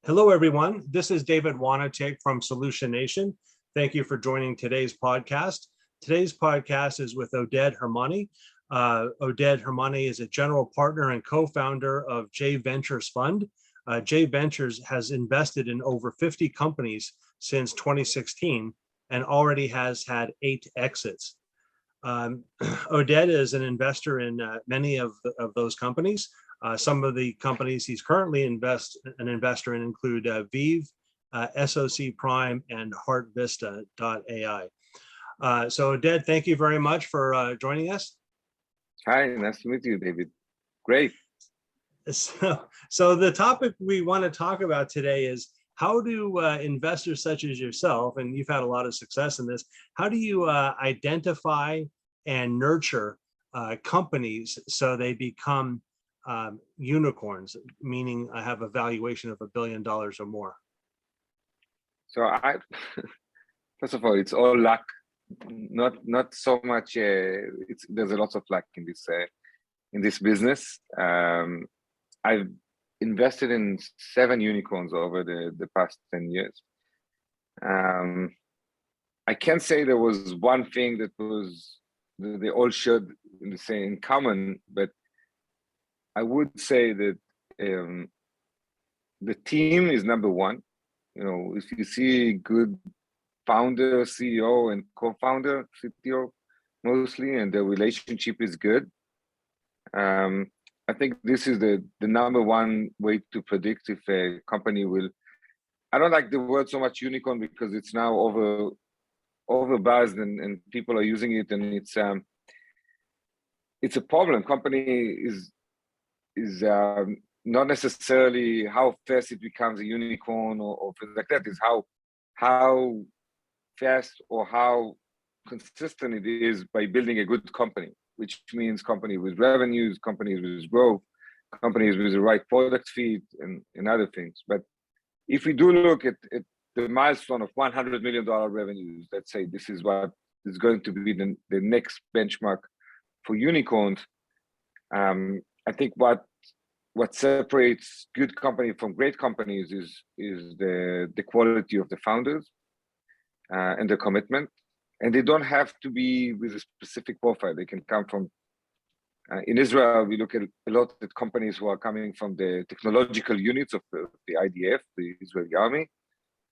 Hello, everyone. This is David Wanatek from Solution Nation. Thank you for joining today's podcast. Today's podcast is with Oded Hermoni. Oded Hermoni is a general partner and co-founder of J Ventures Fund. J Ventures has invested in over 50 companies since 2016 and already has had 8 exits. Oded is an investor in many of those companies. Some of the companies he's currently an investor in include Veev, SOC Prime, and HeartVista.ai. So Oded, thank you very much for joining us. Hi, nice to meet you, David. Great. So the topic we want to talk about today is how do investors such as yourself, and you've had a lot of success in this, how do you identify and nurture companies so they become unicorns, meaning I have a valuation of $1 billion or more? So first of all, it's all luck. Not so much. There's a lot of luck in this business. I've invested in 7 unicorns over the past 10 years. I can't say there was one thing that they all shared in common, but I would say that the team is number one. You know, if you see good founder, CEO, and co-founder, CTO mostly, and the relationship is good, I think this is the number one way to predict if a company will. I don't like the word so much unicorn because it's now overbuzzed and people are using it, and it's a problem. Company is not necessarily how fast it becomes a unicorn or things like that. Is how fast or how consistent it is by building a good company, which means company with revenues, companies with growth, companies with the right product fit and other things. But if we do look at the milestone of $100 million revenues, let's say this is what is going to be the next benchmark for unicorns. I think what separates good company from great companies is the quality of the founders and the commitment. And they don't have to be with a specific profile. They can come from, in Israel, we look at a lot at companies who are coming from the technological units of the IDF, the Israeli army,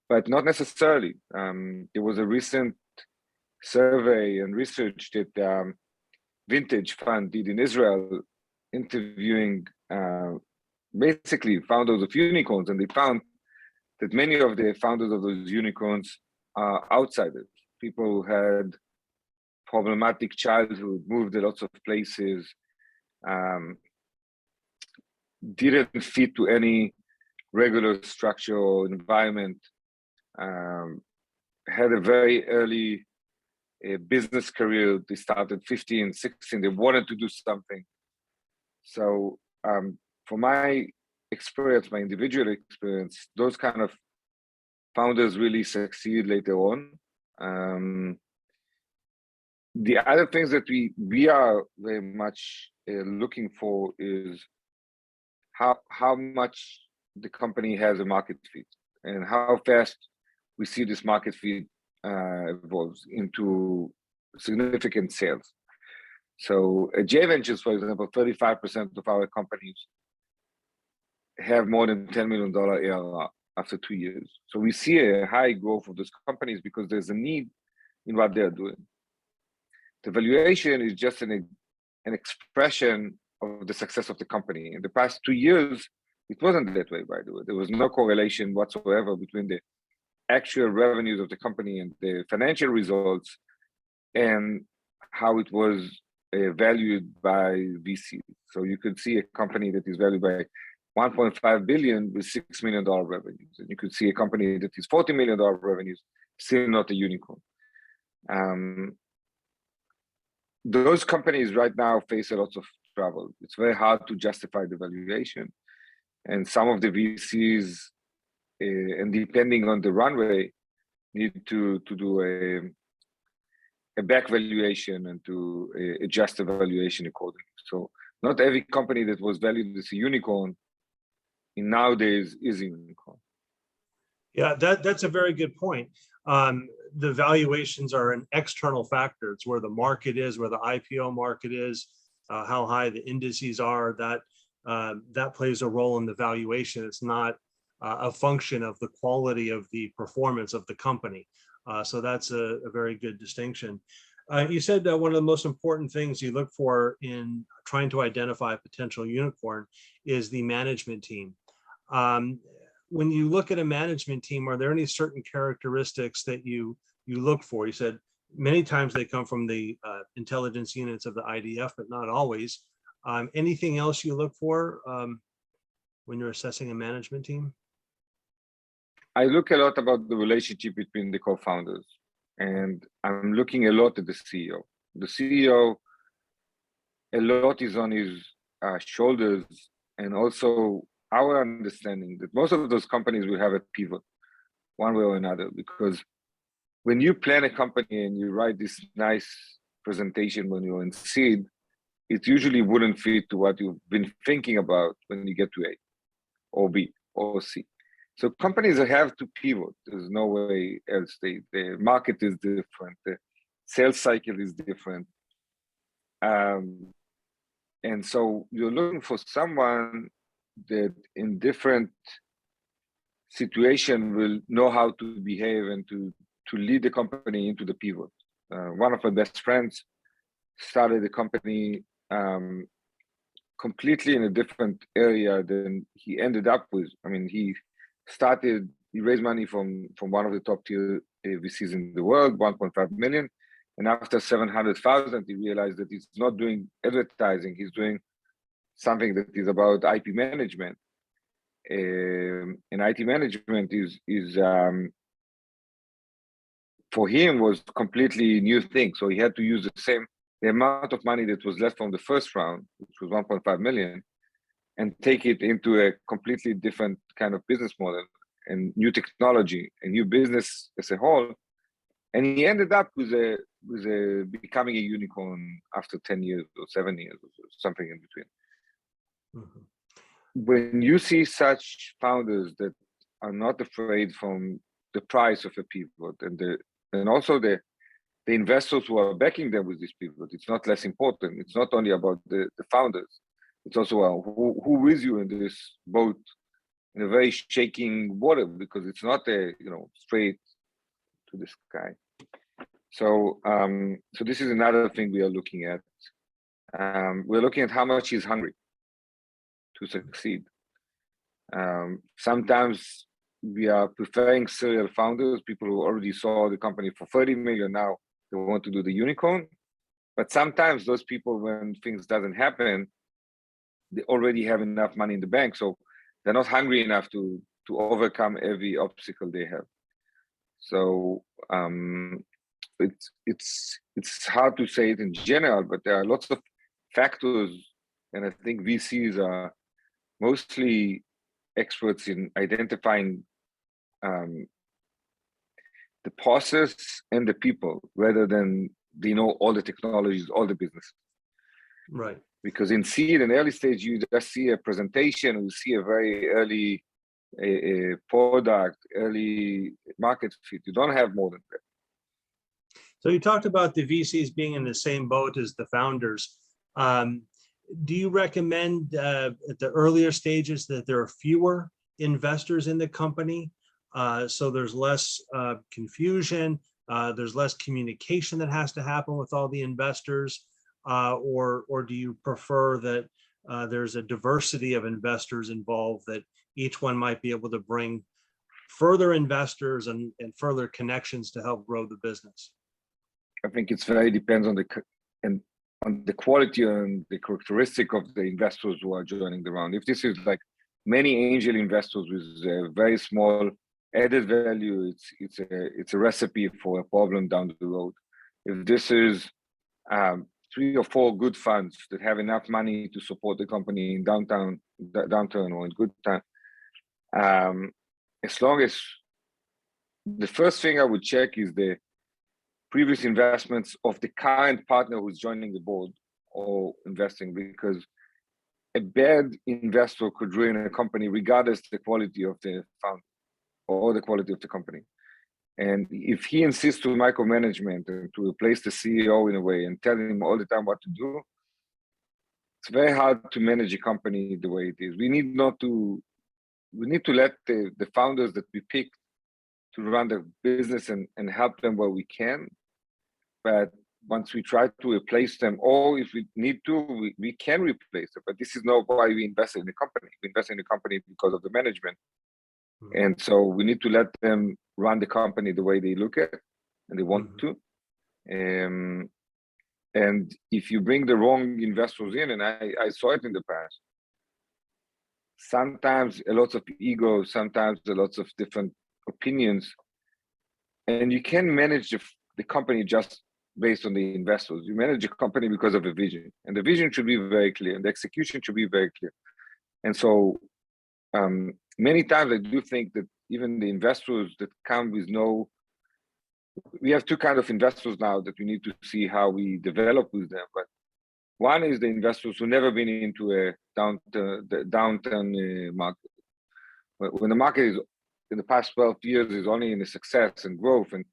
but not necessarily. There was a recent survey and research that Vintage Fund did in Israel, interviewing basically founders of unicorns, and they found that many of the founders of those unicorns are outsiders. People who had problematic childhood, moved a lot of places, didn't fit to any regular structure or environment, had a very early business career. They started 15, 16, they wanted to do something. So from my experience, my individual experience, those kind of founders really succeed later on. The other things that we are very much looking for is how much the company has a market fit and how fast we see this market fit evolves into significant sales. So at J Ventures, for example, 35% of our companies have more than $10 million ARR after 2 years. So we see a high growth of those companies because there's a need in what they're doing. The valuation is just an expression of the success of the company. In the past 2 years, it wasn't that way, by the way. There was no correlation whatsoever between the actual revenues of the company and the financial results and how it was valued by VC. So you could see a company that is valued by $1.5 billion with $6 million revenues. And you could see a company that is $40 million revenues, still not a unicorn. Those companies right now face a lot of trouble. It's very hard to justify the valuation. And some of the VCs, and depending on the runway, need to do a back valuation and to adjust the valuation accordingly. So not every company that was valued as a unicorn in nowadays is a unicorn. Yeah, that's a very good point. The valuations are an external factor. It's where the market is, where the IPO market is, how high the indices are. That plays a role in the valuation. It's not a function of the quality of the performance of the company. So that's a very good distinction. You said one of the most important things you look for in trying to identify a potential unicorn is the management team. When you look at a management team, are there any certain characteristics that you look for? You said many times they come from the intelligence units of the IDF, but not always. Anything else you look for when you're assessing a management team? I look a lot about the relationship between the co-founders, and I'm looking a lot at the CEO. The CEO, a lot is on his shoulders, and also our understanding that most of those companies will have a pivot one way or another, because when you plan a company and you write this nice presentation when you're in seed, it usually wouldn't fit to what you've been thinking about when you get to A or B or C. So companies have to pivot. There's no way else. The market is different. The sales cycle is different. And so you're looking for someone that in different situation will know how to behave and to lead the company into the pivot. One of my best friends started the company completely in a different area than he ended up with. I mean, he raised money from one of the top tier VCs in the world, 1.5 million. And after 700,000, he realized that he's not doing advertising. He's doing something that is about IP management. And IT management is for him was completely new thing. So he had to use the amount of money that was left from the first round, which was 1.5 million, and take it into a completely different kind of business model and new technology and new business as a whole. And he ended up with becoming a unicorn after 10 years or 7 years or something in between. Mm-hmm. When you see such founders that are not afraid from the price of a pivot and also the investors who are backing them with this pivot, it's not less important. It's not only about the founders. It's also who is you in this boat in a very shaking water, because it's not straight to the sky. So so this is another thing we are looking at. We're looking at how much he's hungry to succeed. Sometimes we are preferring serial founders, people who already saw the company for 30 million, now they want to do the unicorn. But sometimes those people, when things doesn't happen, they already have enough money in the bank, so they're not hungry enough to overcome every obstacle they have. So it's hard to say it in general, but there are lots of factors, and I think VCs are mostly experts in identifying the process and the people, rather than they know all the technologies, all the business. Right. Because in seed and early stage, you just see a presentation, you see a very early product, early market fit. You don't have more than that. So you talked about the VCs being in the same boat as the founders. Do you recommend at the earlier stages that there are fewer investors in the company, so there's less confusion, there's less communication that has to happen with all the investors, or do you prefer that there's a diversity of investors involved, that each one might be able to bring further investors and further connections to help grow the business? I think it's very depends on the quality and the characteristic of the investors who are joining the round. If this is like many angel investors with a very small added value, it's a recipe for a problem down the road. If this is 3 or 4 good funds that have enough money to support the company in downturn or in good time, as long as the first thing I would check is the previous investments of the current partner who's joining the board or investing, because a bad investor could ruin a company regardless of the quality of the founder. or the quality of the company. And if he insists to micromanagement and to replace the CEO in a way and tell him all the time what to do, it's very hard to manage a company the way it is. We need to let the founders that we pick to run the business and help them where we can. But once we try to replace them, or if we need to, we can replace them. But this is not why we invested in the company. We invested in the company because of the management. And so we need to let them run the company the way they look at and they want to. And if you bring the wrong investors in, and I saw it in the past, sometimes a lot of ego, sometimes a lot of different opinions, and you can manage the company just based on the investors. You manage a company because of a vision, and the vision should be very clear, and the execution should be very clear. And so many times I do think that even the investors that come with we have two kinds of investors now that we need to see how we develop with them. But one is the investors who never been into a downturn market. When the market is in the past 12 years is only in the success and growth and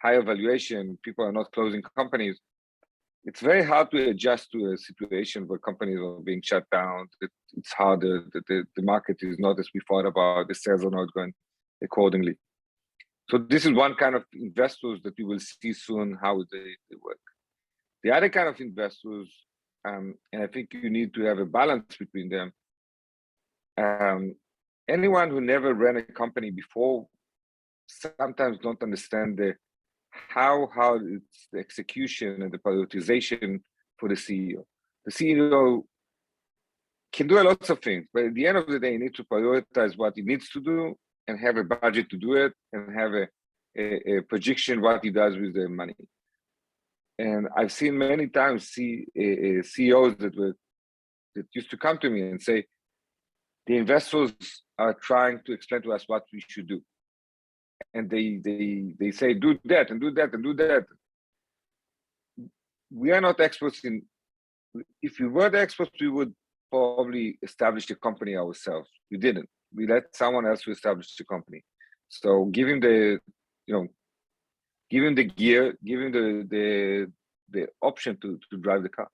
higher valuation, people are not closing companies. It's very hard to adjust to a situation where companies are being shut down. It's harder. The market is not as we thought about. The sales are not going accordingly. So this is one kind of investors that you will see soon how they work. The other kind of investors, and I think you need to have a balance between them. Anyone who never ran a company before sometimes don't understand how it's the execution and the prioritization for the CEO. The CEO can do a lot of things, but at the end of the day, he needs to prioritize what he needs to do and have a budget to do it and have a projection what he does with the money. And I've seen many times CEOs that used to come to me and say, the investors are trying to explain to us what we should do. And they say, do that and do that and do that. We are not experts in, if we were the experts, we would probably establish the company ourselves. We didn't. We let someone else to establish the company. So give him the gear, give him the option to drive the car.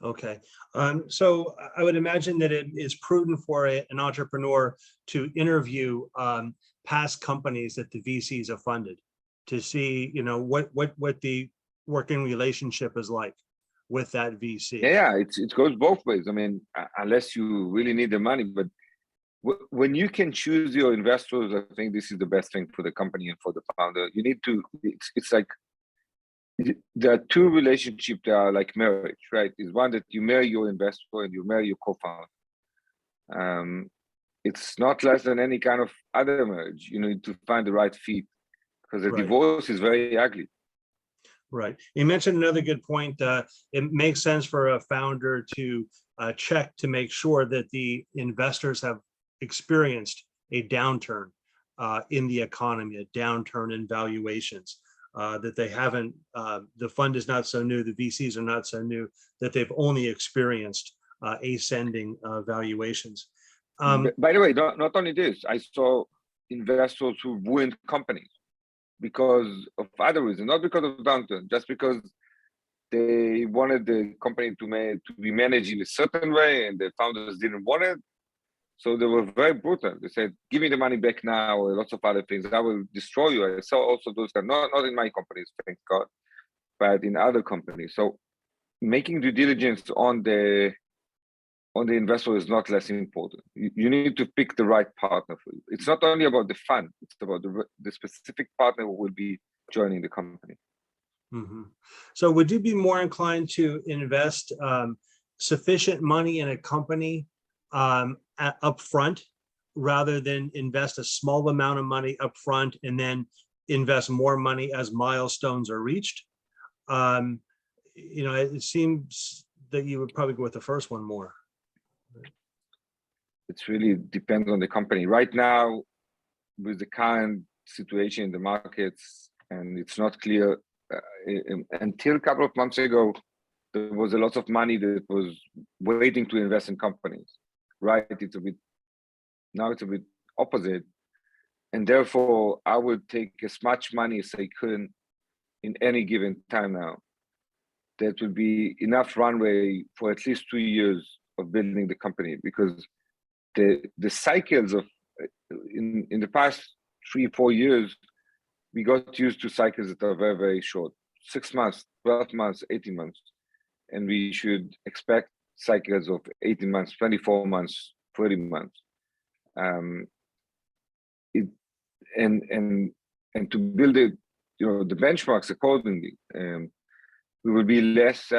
Okay. So I would imagine that it is prudent for an entrepreneur to interview past companies that the VCs have funded to see, what the working relationship is like with that VC. Yeah, it goes both ways. I mean, unless you really need the money, but when you can choose your investors, I think this is the best thing for the company and for the founder. You need to, it's like, there are two relationships that are like marriage, right? Is one that you marry your investor and you marry your co-founder. It's not less than any kind of other marriage. You need to find the right fit because a divorce is very ugly. Right. You mentioned another good point. It makes sense for a founder to check to make sure that the investors have experienced a downturn in the economy, a downturn in valuations. That they haven't, the fund is not so new, the VCs are not so new, that they've only experienced ascending valuations. By the way, not only this, I saw investors who ruined companies because of other reasons, not because of downturn, just because they wanted the company to be managed in a certain way and the founders didn't want it. So they were very brutal. They said, give me the money back now, or lots of other things. I will destroy you. I saw also those guys, not in my companies, thank God, but in other companies. So making due diligence on the investor is not less important. You need to pick the right partner for you. It's not only about the fund, it's about the specific partner who will be joining the company. Mm-hmm. So would you be more inclined to invest sufficient money in a company upfront rather than invest a small amount of money upfront and then invest more money as milestones are reached? It seems that you would probably go with the first one more. It really depends on the company. Right now, with the current situation in the markets, and it's not clear, until a couple of months ago, there was a lot of money that was waiting to invest in companies. Right, now it's a bit opposite. and therefore I would take as much money as I could in any given time now. That would be enough runway for at least 2 years of building the company, because the cycles of in the past 3-4 years, we got used to cycles that are very, very short, 6 months, 12 months, 18 months. And we should expect cycles of 18 months, 24 months, 30 months. And to build it, the benchmarks accordingly, we will be less,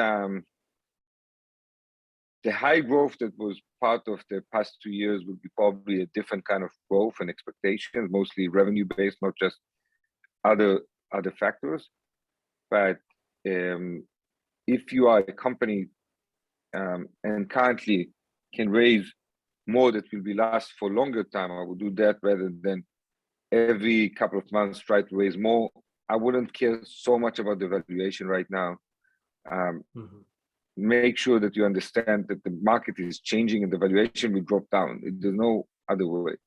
the high growth that was part of the past 2 years will be probably a different kind of growth and expectations, mostly revenue based, not just other factors. But if you are a company and currently can raise more that will be last for longer time, I would do that rather than every couple of months try to raise more. I wouldn't care so much about the valuation right now. Make sure that you understand that the market is changing and the valuation will drop down. There's no other way.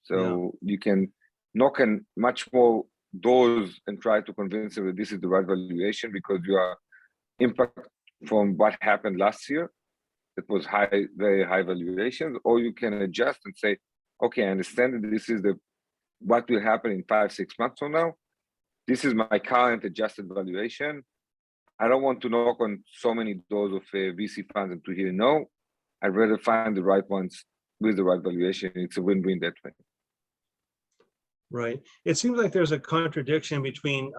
So you can knock on much more doors and try to convince them that this is the right valuation, because you are impact from what happened last year that was high, very high valuations, or you can adjust and say, okay, I understand that this is what will happen in 5-6 months from now. This is my current adjusted valuation. I don't want to knock on so many doors of VC funds and to hear no. I'd rather find the right ones with the right valuation. It's a win-win that way. Right. It seems like there's a contradiction between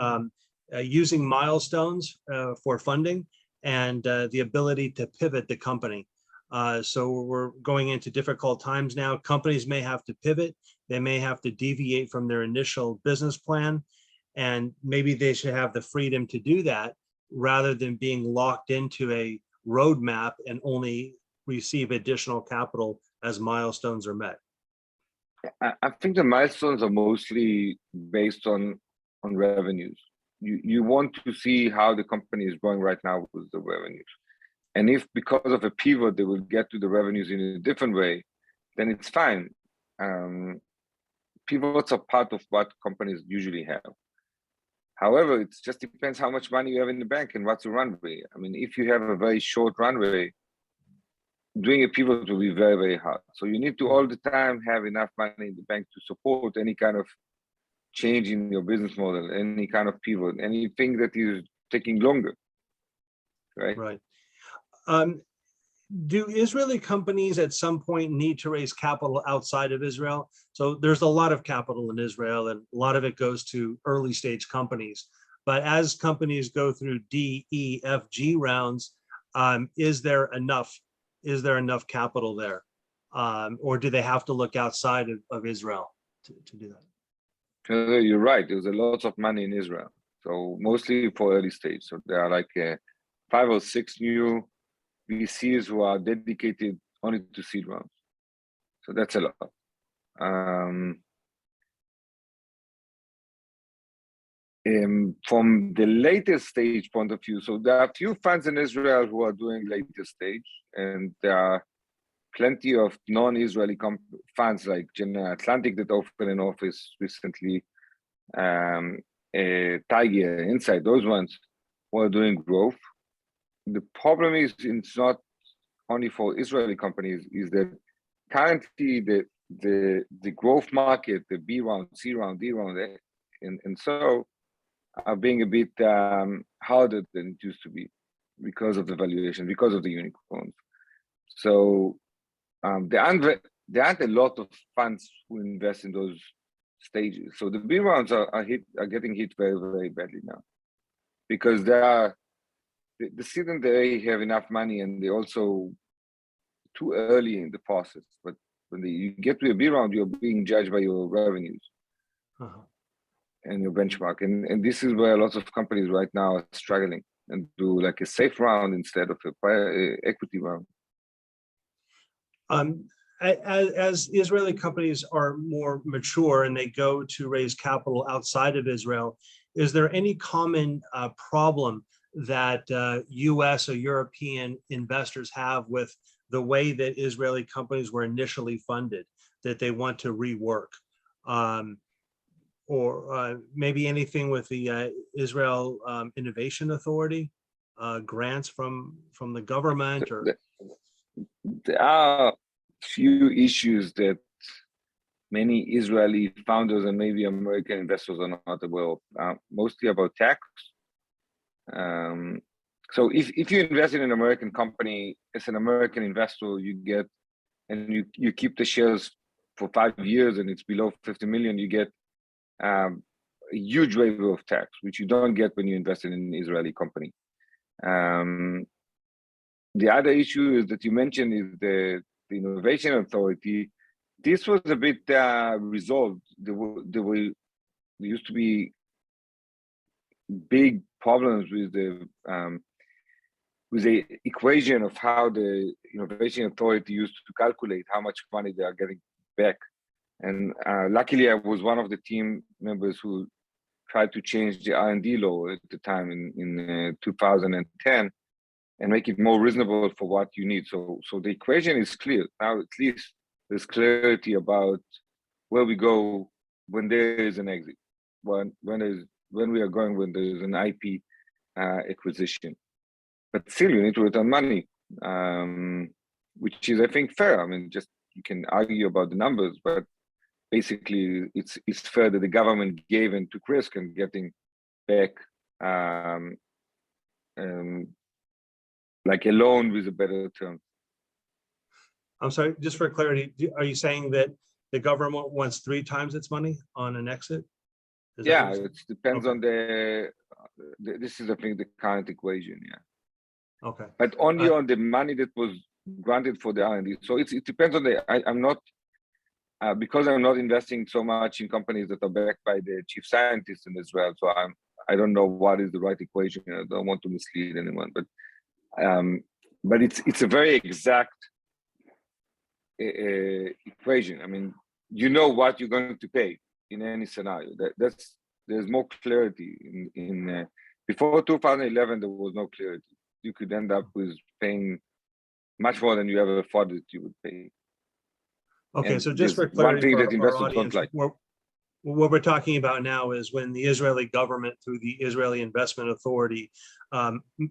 using milestones for funding and the ability to pivot the company. So we're going into difficult times now. Companies may have to pivot. They may have to deviate from their initial business plan, and maybe they should have the freedom to do that rather than being locked into a roadmap and only receive additional capital as milestones are met. I think the milestones are mostly based on revenues. You want to see how the company is going right now with the revenues. And if because of a pivot, they will get to the revenues in a different way, then it's fine. Pivots are part of what companies usually have. However, it just depends how much money you have in the bank and what's the runway. I mean, if you have a very short runway, doing a pivot will be very, very hard. So you need to all the time have enough money in the bank to support any kind of change in your business model, any kind of pivot, anything that is taking longer, right? Right. Do Israeli companies at some point need to raise capital outside of Israel? So there's a lot of capital in Israel, and a lot of it goes to early stage companies. But as companies go through D, E, F, G rounds, is there enough capital there? Or do they have to look outside of Israel to do that? You're right. There's a lot of money in Israel. So mostly for early stage. So there are like 5 or 6 new VCs who are dedicated only to seed rounds. So that's a lot. From the latest stage point of view, so there are a few funds in Israel who are doing later stage, and there are plenty of non-Israeli funds like General Atlantic that opened an office recently, Tiger, Insight, those ones who are doing growth. The problem is it's not only for Israeli companies, is that currently the growth market, the B round, C round, D round, and so are being a bit harder than it used to be because of the valuation, because of the unicorns. So there aren't a lot of funds who invest in those stages. So the B rounds are getting hit very, very badly now, because the seed and the A have enough money, and they're also too early in the process. But when you get to a B round, you're being judged by your revenues and your benchmark. And this is where lots of companies right now are struggling and do like a safe round instead of a equity round. As Israeli companies are more mature and they go to raise capital outside of Israel, is there any common problem that US or European investors have with the way that Israeli companies were initially funded that they want to rework? maybe anything with the Israel Innovation Authority, grants from the government, or there are few issues that many Israeli founders and maybe American investors are not aware of, mostly about tax. So if you invest in an American company as an American investor, you get, and you keep the shares for 5 years and it's below 50 million, you get a huge waiver of tax, which you don't get when you invest in an Israeli company. The other issue is that you mentioned is the Innovation Authority. This was a bit resolved. There used to be big problems with the equation of how the Innovation Authority used to calculate how much money they are getting back. And luckily, I was one of the team members who tried to change the R&D law at the time in 2010 and make it more reasonable for what you need. So the equation is clear. Now at least there's clarity about where we go when there is an exit, when we are going when there is an IP acquisition. But still, you need to return money, which is, I think, fair. I mean, just you can argue about the numbers, but basically, it's fair that the government gave and took risk in getting back like a loan with a better term. I'm sorry, just for clarity, are you saying that the government wants 3 times its money on an exit? Yeah, it depends on this is, I think, the current equation, yeah. Okay. But only on the money that was granted for the R&D. So it depends on I'm not, because I'm not investing so much in companies that are backed by the chief scientist in Israel, so I don't know what is the right equation. I don't want to mislead anyone, but it's a very exact equation. I mean, you know what you're going to pay in any scenario. There's more clarity in before 2011. There was no clarity. You could end up with paying much more than you ever thought that you would pay. Okay, And so just for clarity, one thing that for investors our audience, don't like. What we're talking about now is when the Israeli government, through the Israeli Investment Authority,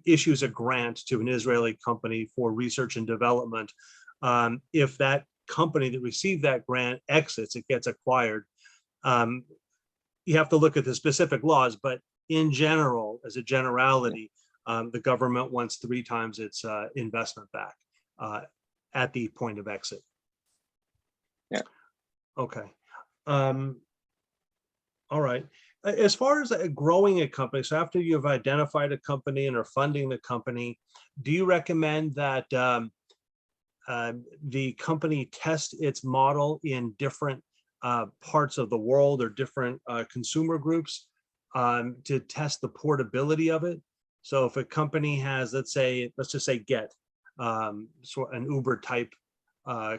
issues a grant to an Israeli company for research and development. If that company that received that grant exits, it gets acquired. You have to look at the specific laws, but in general, as a generality, the government wants 3 times its investment back at the point of exit. Yeah. Okay. All right. As far as growing a company, so after you've identified a company and are funding the company, do you recommend that the company test its model in different parts of the world or different consumer groups to test the portability of it? So if a company has, let's just say Get, so an Uber type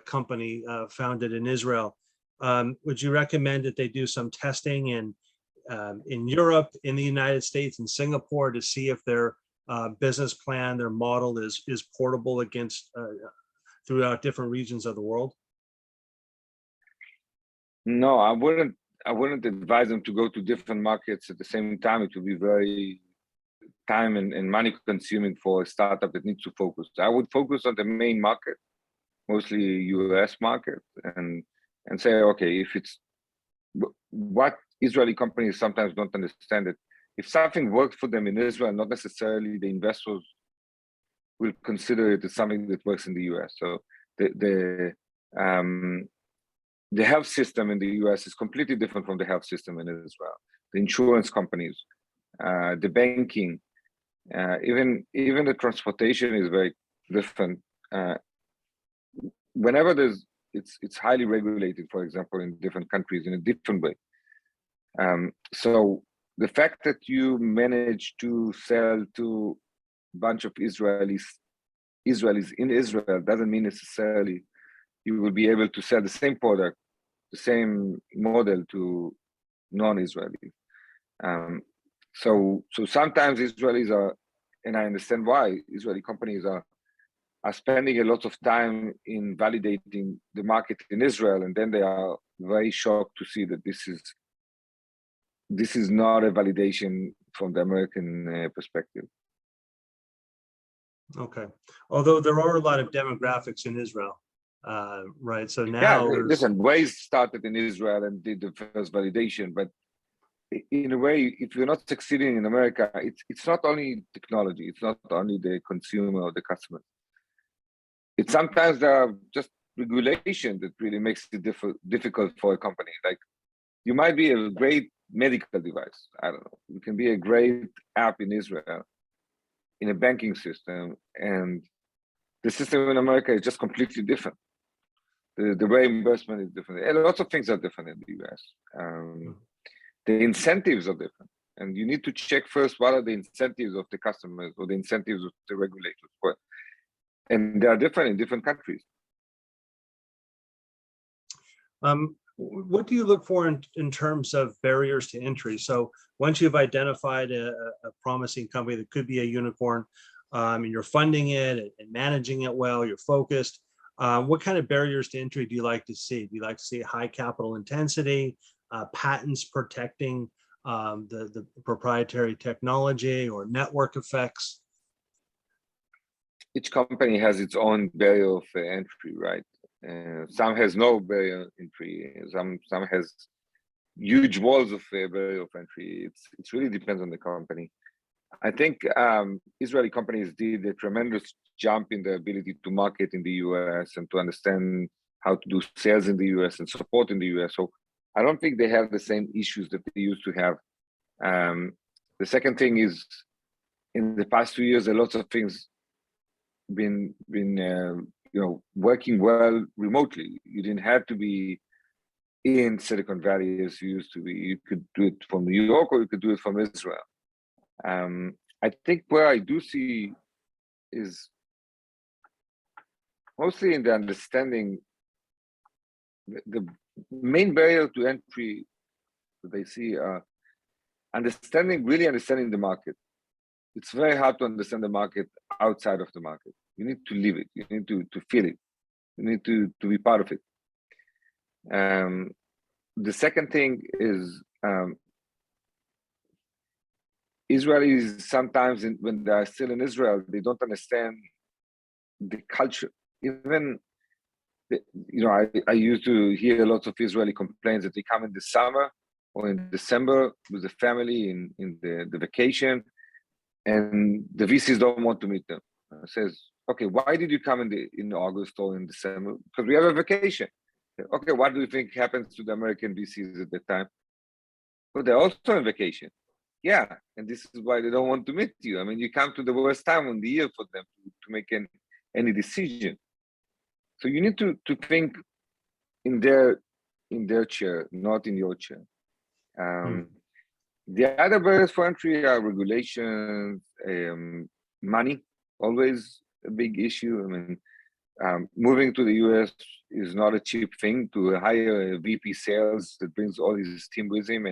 company founded in Israel, would you recommend that they do some testing in Europe, in the United States, and Singapore to see if their business plan, their model is portable against throughout different regions of the world? No, I wouldn't advise them to go to different markets at the same time. It would be very time and money consuming for a startup that needs to focus. I would focus on the main market, mostly US market, and say, okay, if it's what Israeli companies sometimes don't understand, that if something works for them in Israel, not necessarily the investors will consider it as something that works in the US. So the health system in the US is completely different from the health system in Israel. The insurance companies, the banking, even the transportation is very different. Whenever it's highly regulated, for example, in different countries in a different way. So the fact that you manage to sell to a bunch of Israelis in Israel doesn't mean necessarily you will be able to sell the same product, the same model to non-Israelis. So sometimes Israelis are, and I understand why Israeli companies are spending a lot of time in validating the market in Israel, and then they are very shocked to see that this is this is not a validation from the American perspective. Okay. Although there are a lot of demographics in Israel, right? So now, yeah, listen, Waze started in Israel and did the first validation, but in a way, if you're not succeeding in America, it's not only technology, it's not only the consumer or the customer. It's sometimes just regulation that really makes it difficult for a company. Like, you might be a great medical device. I don't know. You can be a great app in Israel, in a banking system, and the system in America is just completely different. The reimbursement is different. And lots of things are different in the US. The incentives are different. And you need to check first what are the incentives of the customers or the incentives of the regulators. And they are different in different countries. What do you look for in terms of barriers to entry? So once you've identified a promising company that could be a unicorn, and you're funding it and managing it well, you're focused, what kind of barriers to entry do you like to see? Do you like to see high capital intensity, patents protecting the proprietary technology, or network effects? Each company has its own barrier of entry, right? Some has no barrier entry. Some has huge walls of barrier of entry. It really depends on the company. I think Israeli companies did a tremendous jump in the ability to market in the US and to understand how to do sales in the US and support in the US. So I don't think they have the same issues that they used to have. The second thing is, in the past 2 years, a lot of things been working well remotely. You didn't have to be in Silicon Valley as you used to be. You could do it from New York, or you could do it from Israel. I think where I do see is mostly in the understanding. The main barrier to entry that I see really understanding the market. It's very hard to understand the market outside of the market. You need to live it. You need to feel it. You need to be part of it. The second thing is Israelis sometimes, when they are still in Israel, they don't understand the culture. Even, I used to hear lots of Israeli complaints that they come in the summer or in December with the family in the vacation, and the VCs don't want to meet them. It says, okay, why did you come in August or in December? Because we have a vacation. Okay, what do you think happens to the American VCs at that time? Well, they're also on vacation. Yeah, and this is why they don't want to meet you. I mean, you come to the worst time in the year for them to make any decision. So you need to think in their chair, not in your chair. The other barriers for entry are regulations, money, always a big issue. I mean, moving to the US is not a cheap thing. To hire a VP sales that brings all his team with him,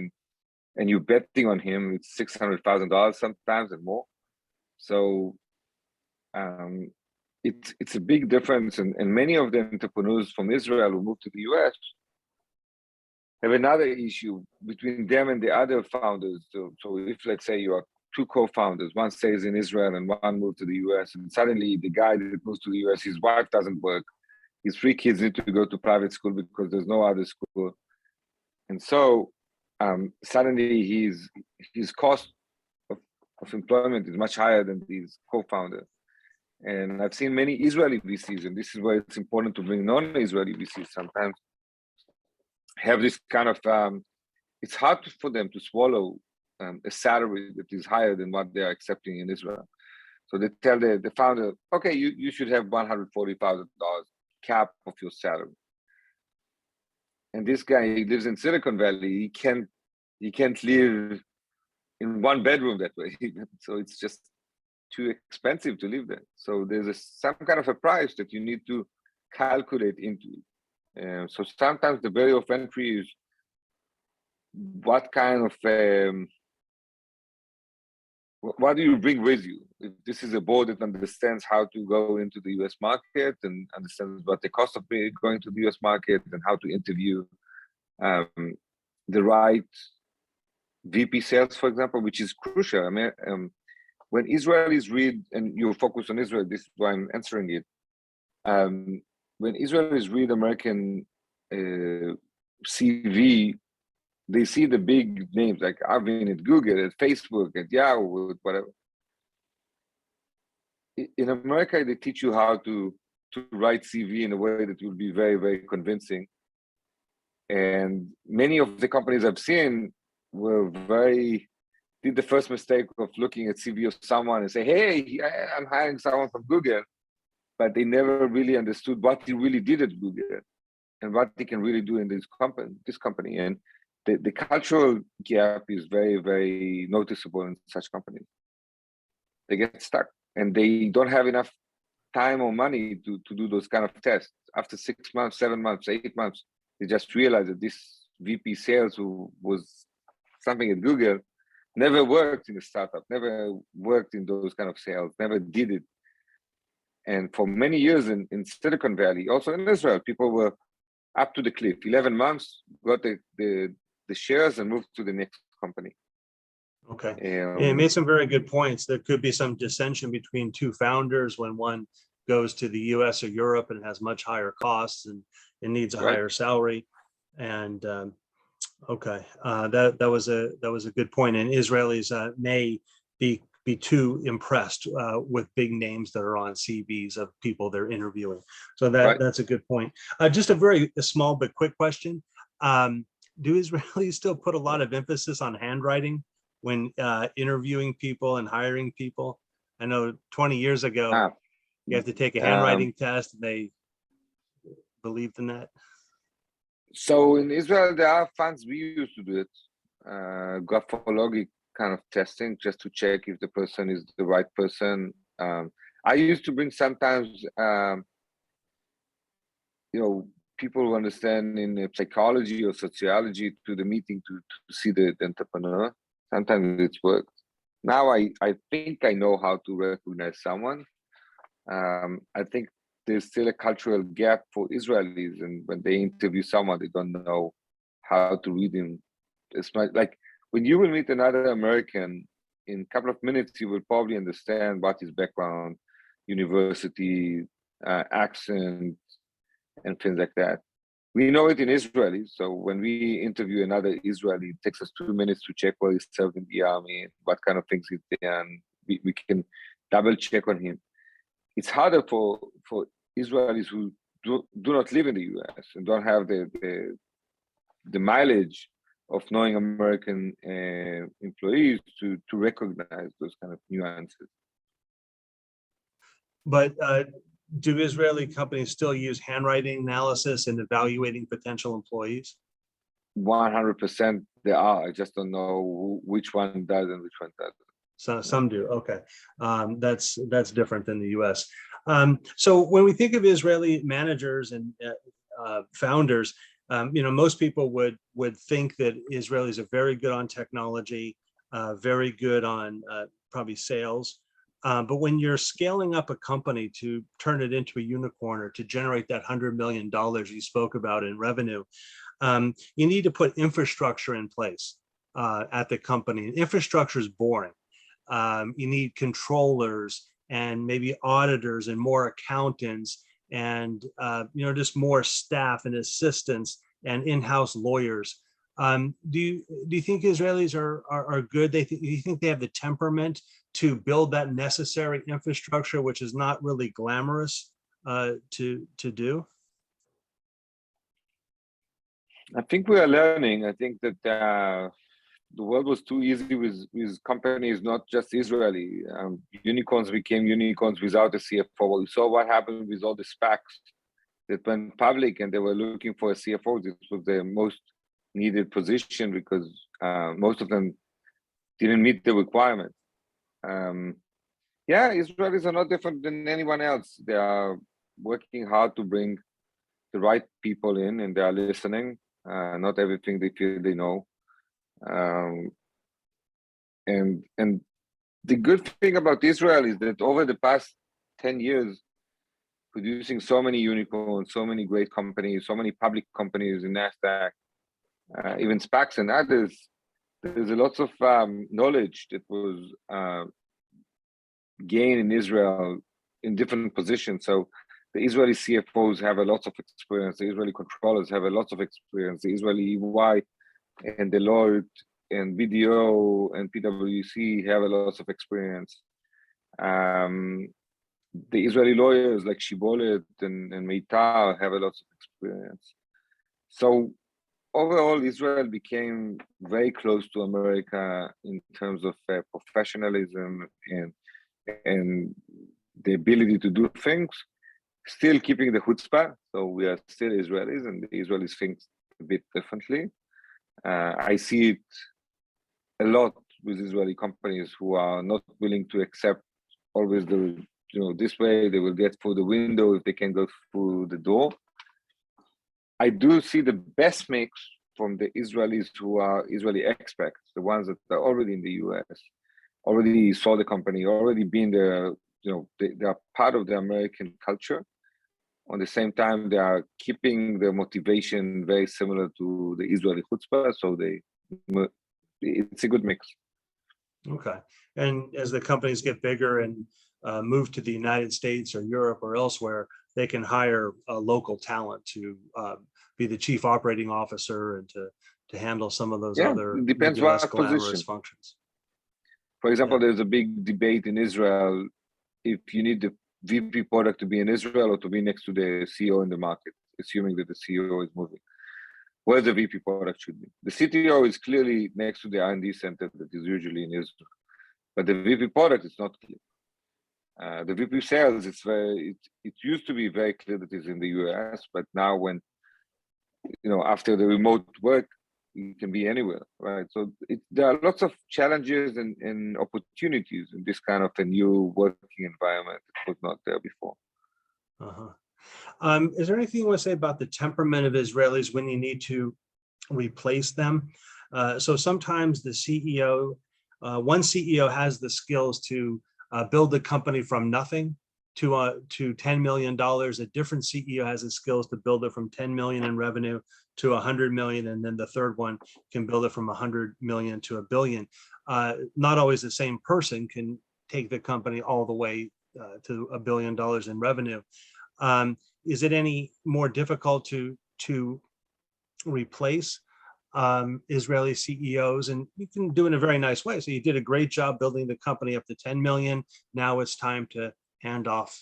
and you're betting on him, it's $600,000 sometimes and more. So it's a big difference. And many of the entrepreneurs from Israel who moved to the US have another issue between them and the other founders. So if, let's say, you are two co-founders, one stays in Israel and one moved to the US, and suddenly the guy that moves to the US, his wife doesn't work, his 3 kids need to go to private school because there's no other school. And so suddenly his cost of employment is much higher than his co-founder. And I've seen many Israeli VCs, and this is why it's important to bring non-Israeli VCs sometimes, have this kind of, it's hard for them to swallow a salary that is higher than what they are accepting in Israel. So they tell the founder, okay, you should have $140,000 cap of your salary. And this guy, he lives in Silicon Valley, he can't live in 1 bedroom that way. So it's just too expensive to live there. So there's some kind of a price that you need to calculate into it. So sometimes the barrier of entry is what kind of, what do you bring with you? If this is a board that understands how to go into the US market and understands what the cost of going to the US market and how to interview the right VP sales, for example, which is crucial. I mean, when Israelis read, and you focus on Israel, this is why I'm answering it. When Israelis read American CV, they see the big names like I've been at Google, at Facebook, at Yahoo, whatever. In America, they teach you how to write CV in a way that will be very, very convincing. And many of the companies I've seen did the first mistake of looking at CV of someone and say, hey, I'm hiring someone from Google, but they never really understood what he really did at Google and what he can really do in this company. And the cultural gap is very, very noticeable in such companies. They get stuck and they don't have enough time or money to do those kind of tests. After 6 months, 7 months, 8 months, they just realize that this VP sales who was something at Google never worked in a startup, never worked in those kind of sales, never did it. And for many years in Silicon Valley, also in Israel, people were up to the cliff. 11 months, got the shares and moved to the next company. Okay. And you made some very good points. There could be some dissension between two founders when one goes to the US or Europe and has much higher costs and it needs a higher salary. And okay, that was a good point. And Israelis may be too impressed with big names that are on CVs of people they're interviewing. So that's a good point. Just a small but quick question. Do Israelis still put a lot of emphasis on handwriting when interviewing people and hiring people? I know 20 years ago, you have to take a handwriting test, and they believed in that. So in Israel, there are funds we used to do it, graphologic kind of testing, just to check if the person is the right person. I used to bring sometimes, people who understand in psychology or sociology to the meeting to see the entrepreneur. Sometimes it's worked. Now I think I know how to recognize someone. I think there's still a cultural gap for Israelis, and when they interview someone, they don't know how to read him. It's like when you will meet another American, in a couple of minutes, you will probably understand what his background, university, accent, and things like that. We know it in Israeli. So when we interview another Israeli, it takes us 2 minutes to check what he served in the army, what kind of things he's done. We can double check on him. It's harder for Israelis who do not live in the US and don't have the mileage of knowing American employees to recognize those kind of nuances. But do Israeli companies still use handwriting analysis in evaluating potential employees? 100% they are. I just don't know which one does and which one doesn't. So some do. Okay, that's different than the U.S. So when we think of Israeli managers and founders, most people would think that Israelis are very good on technology, very good on probably sales. But when you're scaling up a company to turn it into a unicorn or to generate that $100 million you spoke about in revenue, you need to put infrastructure in place at the company. Infrastructure is boring. You need controllers and maybe auditors and more accountants and just more staff and assistants and in-house lawyers. Do you think Israelis are good? Do you think they have the temperament to build that necessary infrastructure, which is not really glamorous to do? I think we are learning. I think that the world was too easy with companies, not just Israeli. Unicorns became unicorns without a CFO. We saw what happened with all the SPACs that went public and they were looking for a CFO. This was the most needed position because most of them didn't meet the requirements. Israelis are not different than anyone else. They are working hard to bring the right people in and they are listening. Not everything they feel they know. And the good thing about Israel is that over the past 10 years, producing so many unicorns, so many great companies, so many public companies in NASDAQ, even SPACs and others, there's a lot of knowledge that was gained in Israel in different positions. So the Israeli CFOs have a lot of experience. The Israeli controllers have a lot of experience. The Israeli EY and Deloitte and BDO and PwC have a lot of experience. The Israeli lawyers like Shibolet and Meitar have a lot of experience. So overall, Israel became very close to America in terms of professionalism and the ability to do things, still keeping the chutzpah. So we are still Israelis, and the Israelis think a bit differently. I see it a lot with Israeli companies who are not willing to accept always this way. They will get through the window if they can go through the door. I do see the best mix from the Israelis who are Israeli expats, the ones that are already in the US, already saw the company, already been there. They are part of the American culture. On the same time, they are keeping their motivation very similar to the Israeli chutzpah. So it's a good mix. Okay. And as the companies get bigger and move to the United States or Europe or elsewhere, they can hire local talent to be the chief operating officer and to handle some of those other it depends maybe less what glamorous position. functions. For example, there's a big debate in Israel if you need the VP product to be in Israel or to be next to the CEO in the market, assuming that the CEO is moving. Where the VP product should be. The CTO is clearly next to the R&D center that is usually in Israel, but the VP product is not clear. The VP sales, it used to be very clear that it's in the US, but now when, after the remote work, it can be anywhere, right? So there are lots of challenges and opportunities in this kind of a new working environment that was not there before. Is there anything you want to say about the temperament of Israelis when you need to replace them? So sometimes the CEO, one CEO has the skills to build the company from nothing to $10 million. A different CEO has the skills to build it from 10 million in revenue to 100 million, and then the third one can build it from 100 million to $1 billion. Not always the same person can take the company all the way to $1 billion in revenue. Is it any more difficult to replace Israeli CEOs? And you can do it in a very nice way. So you did a great job building the company up to 10 million. Now it's time to hand off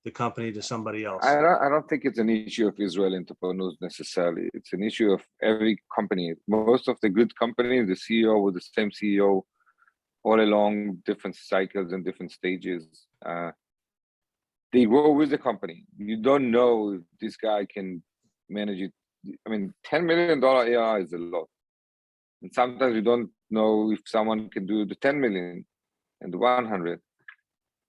the company to somebody else. I don't think it's an issue of Israeli entrepreneurs necessarily. It's an issue of every company. Most of the good companies, the CEO with the same CEO all along different cycles and different stages. They grow with the company. You don't know if this guy can manage it. I mean, $10 million ARR is a lot. And sometimes you don't know if someone can do the 10 million and the 100.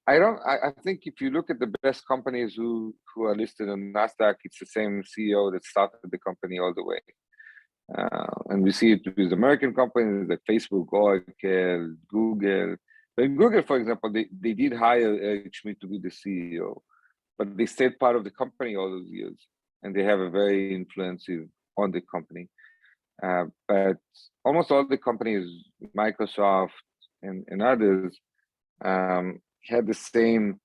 I think if you look at the best companies who are listed on NASDAQ, it's the same CEO that started the company all the way. And we see it with American companies like Facebook, Oracle, Google. But in Google, for example, they did hire Eric Schmidt to be the CEO, but they stayed part of the company all those years, and they have a very influence on the company. But almost all the companies, Microsoft and others, had the same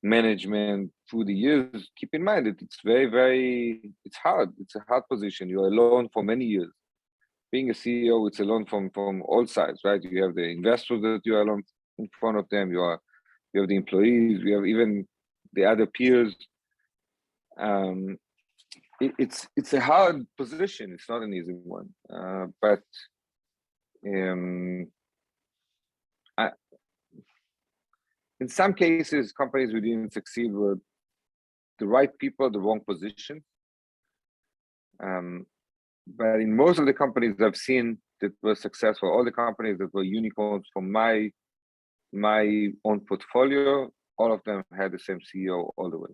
management through the years. Keep in mind that it's it's hard. It's a hard position. You're alone for many years. Being a CEO, it's alone from all sides, right? You have the investors that you are alone in front of them. You have the employees. You have even the other peers. It's a hard position. It's not an easy one. But in some cases, companies who didn't succeed were the right people, the wrong position. But in most of the companies I've seen that were successful, all the companies that were unicorns from my own portfolio, all of them had the same CEO all the way.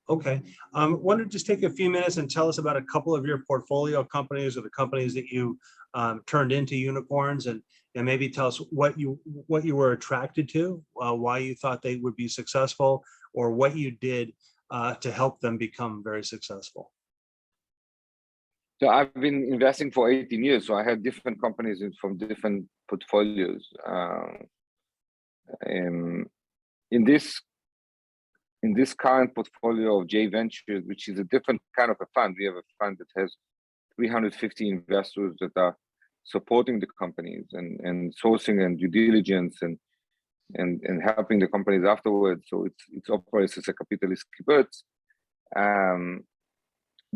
Okay. Why don't you just take a few minutes and tell us about a couple of your portfolio companies or the companies that you turned into unicorns, and maybe tell us what you were attracted to, why you thought they would be successful, or what you did to help them become very successful. So I've been investing for 18 years. So I had different companies from different portfolios. And in this current portfolio of J Ventures, which is a different kind of a fund, we have a fund that has 350 investors that are supporting the companies and sourcing and due diligence and helping the companies afterwards. So it operates as a capitalist kibbutz.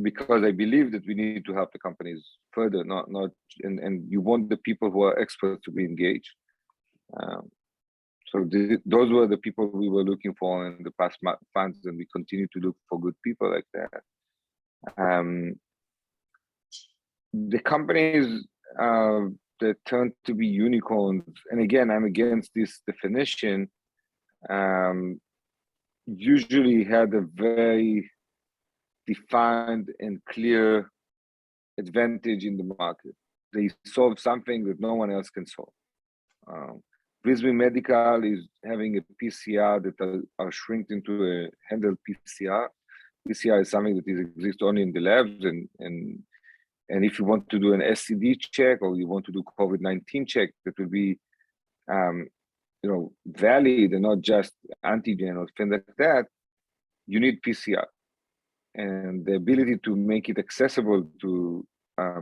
Because I believe that we need to help the companies further, and you want the people who are experts to be engaged. So those were the people we were looking for in the past funds, and we continue to look for good people like that. The companies that turn to be unicorns, and again, I'm against this definition, usually had a very defined and clear advantage in the market. They solve something that no one else can solve. Visby Medical is having a PCR that are shrinked into a handled PCR. PCR is something that exists only in the labs, and if you want to do an SCD check or you want to do COVID-19 check, that will be valid and not just antigen or things like that, you need PCR. And the ability to make it accessible to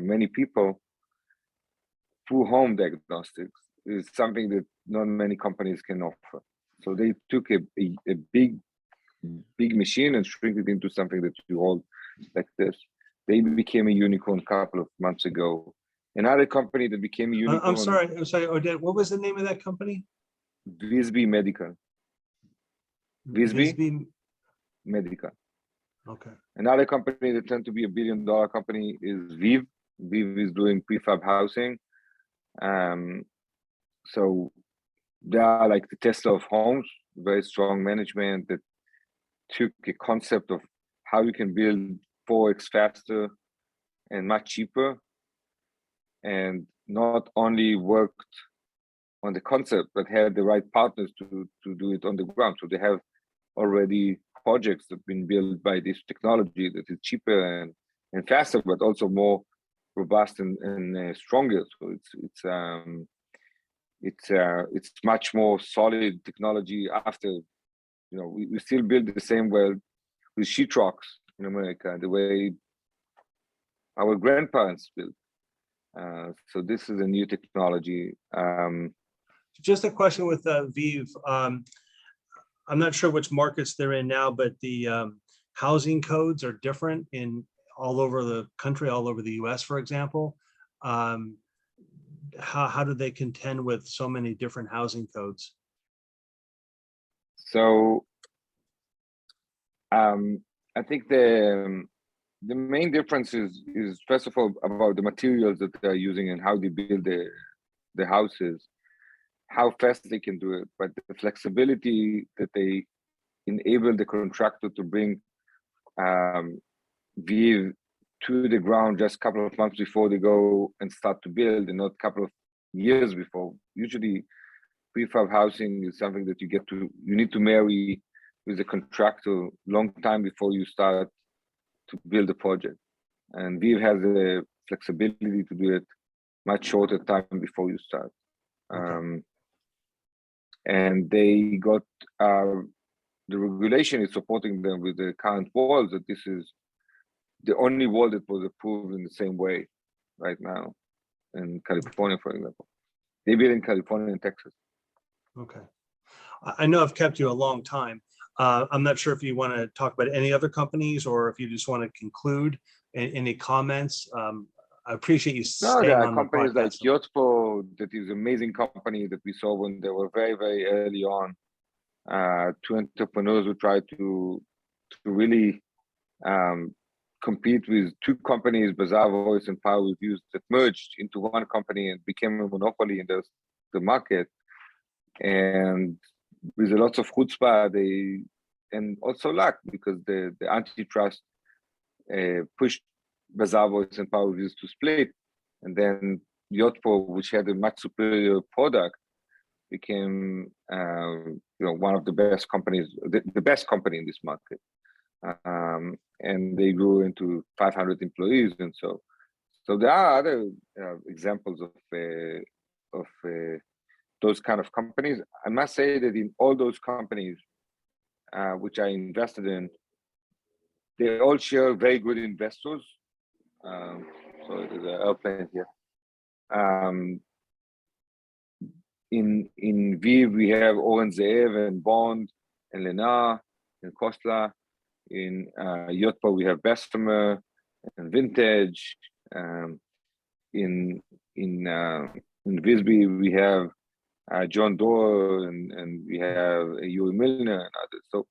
many people through home diagnostics is something that not many companies can offer. So they took a big machine and shrink it into something that you hold like this. They became a unicorn a couple of months ago. Another company that became a unicorn. I'm sorry, Oded. What was the name of that company? Visby Medical. Visby Medical. Okay. Another company that turned to be $1 billion company is Veev. Veev is doing prefab housing. So they are like the Tesla of homes, very strong management that took a concept of how you can build 4x faster and much cheaper, and not only worked on the concept, but had the right partners to do it on the ground. So they have already projects that have been built by this technology that is cheaper and faster, but also more robust and stronger. So it's much more solid technology. After we still build the same way with sheetrocks in America, the way our grandparents built. So this is a new technology. Just a question with Veev. I'm not sure which markets they're in now, but the housing codes are different in all over the country, all over the US, for example. How do they contend with so many different housing codes? So I think the main difference is first of all about the materials that they're using and how they build the houses, how fast they can do it, but the flexibility that they enable the contractor to bring Veev to the ground just a couple of months before they go and start to build, and not a couple of years before. Usually prefab housing is something that you need to marry with the contractor long time before you start to build a project. And Veev has the flexibility to do it much shorter time before you start. Okay. And they got the regulation is supporting them with the current walls, that this is the only wall that was approved in the same way right now in California, for example. They build in California and Texas. Okay. I know I've kept you a long time. I'm not sure if you want to talk about any other companies or if you just want to conclude. Any comments? I appreciate you staying there are on companies the like Yotpo, that is an amazing company that we saw when they were very, very early on. Two entrepreneurs who tried to really compete with two companies, Bazaar Voice and Power Reviews, that merged into one company and became a monopoly in the market. And with lots of chutzpah, and also luck, because the antitrust pushed Bazaar Voice and Power Reviews to split, and then Yotpo, which had a much superior product, became one of the best companies, the best company in this market. And they grew into 500 employees, and so So there are other examples of those kind of companies. I must say that in all those companies which I invested in, they all share very good investors. So there's an airplane here. In Veev, we have Oren Zeev and Bond and Lena and Kostla. In Yotpo, we have Bessemer and Vintage. In Visby, we have John Doerr and we have Yuri Milner and others. So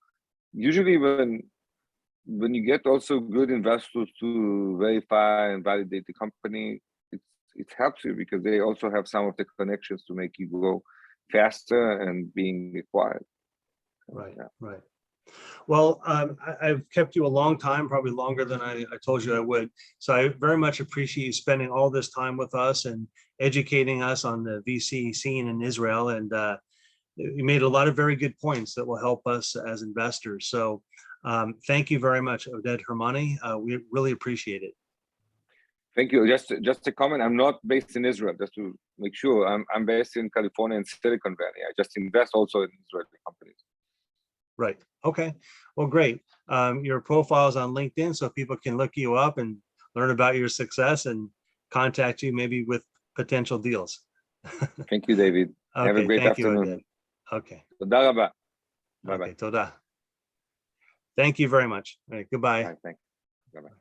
usually when you get also good investors to verify and validate the company, it helps you because they also have some of the connections to make you go faster and being acquired. Right, yeah. Right. Well, I've kept you a long time, probably longer than I told you I would. So I very much appreciate you spending all this time with us and educating us on the VC scene in Israel. And you made a lot of very good points that will help us as investors. So thank you very much, Oded Hermoni. We really appreciate it. Thank you. Just a comment. I'm not based in Israel, just to make sure. I'm based in California and Silicon Valley. I just invest also in Israeli companies. Right. Okay. Well, great. Your profile is on LinkedIn, so people can look you up and learn about your success and contact you maybe with potential deals. Thank you, David. Okay, have a great afternoon. You, okay. Toda Bye-bye. Okay, toda. Thank you very much. All right, goodbye. Thank you. Bye-bye.